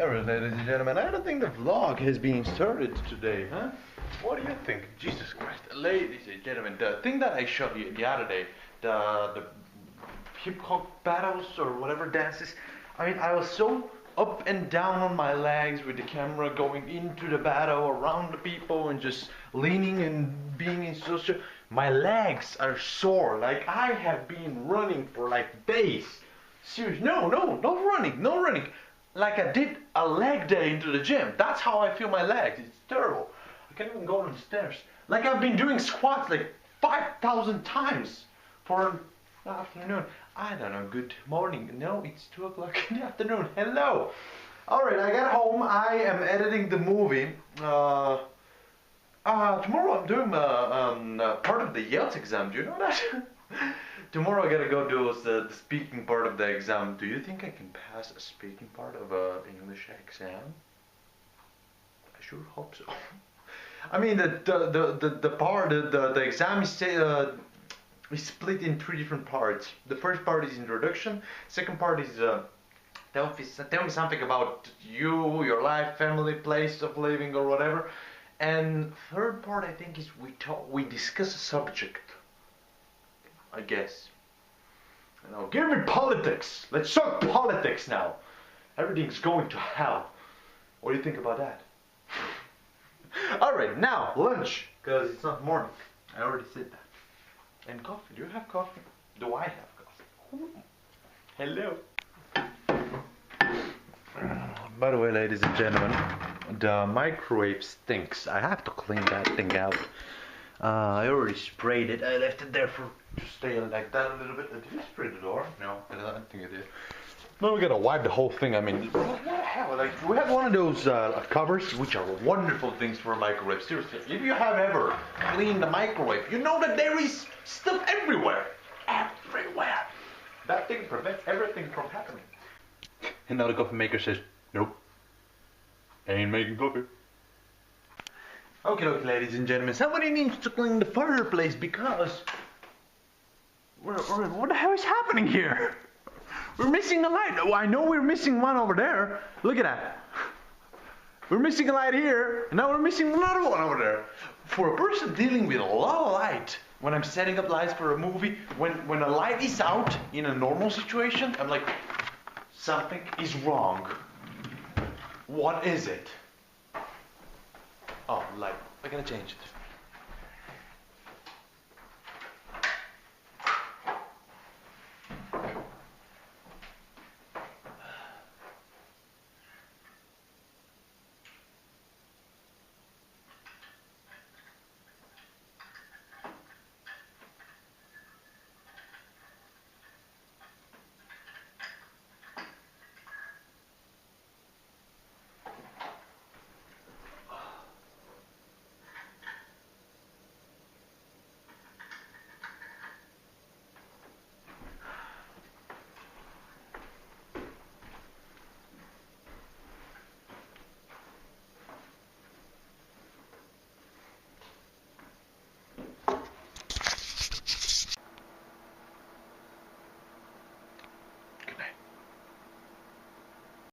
Alright, ladies and gentlemen, I don't think the vlog has been started today, huh? What do you think? Jesus Christ. Ladies and gentlemen, the thing that I showed you the other day, the hip-hop battles or whatever dances, I mean, I was so up and down on my legs with the camera going into the battle, around the people, and just leaning and being in social... My legs are sore, like I have been running for like days. Seriously, no running. Like I did a leg day into the gym. That's how I feel my legs. It's terrible. I can't even go downstairs. Like I've been doing squats like 5,000 times for an afternoon. I don't know, good morning. No, it's 2 o'clock in the afternoon. Hello. Alright, I got home. I am editing the movie. Tomorrow I'm doing part of the IELTS exam. Do you know that? Tomorrow I gotta go do the speaking part of the exam. Do you think I can pass a speaking part of an English exam? I sure hope so. I mean the exam is split in 3 different parts. The first part is introduction. Second part is tell me something about you, your life, family, place of living, or whatever. And third part, I think, is we discuss a subject. I guess. Now, give me politics. Let's talk politics now. Everything's going to hell. What do you think about that? All right, now lunch, because it's not morning. I already said that. And coffee. Do you have coffee? Do I have coffee? Hello. By the way, ladies and gentlemen, the microwave stinks. I have to clean that thing out. I already sprayed it. I left it there to stay like that a little bit. Did you spray the door? No, I don't think I did. Now we gotta wipe the whole thing. I mean, what the hell? Like, we have one of those covers, which are wonderful things for a microwave. Seriously, if you have ever cleaned the microwave, you know that there is stuff everywhere. Everywhere. That thing prevents everything from happening. And now the coffee maker says, nope. Ain't making coffee. Okay, ladies and gentlemen, somebody needs to clean the fireplace because what the hell is happening here? We're missing a light. Oh, I know we're missing one over there. Look at that. We're missing a light here, and now we're missing another one over there. For a person dealing with a lot of light, when I'm setting up lights for a movie, when a light is out in a normal situation, I'm like, something is wrong. What is it? Oh, light. I gotta change it.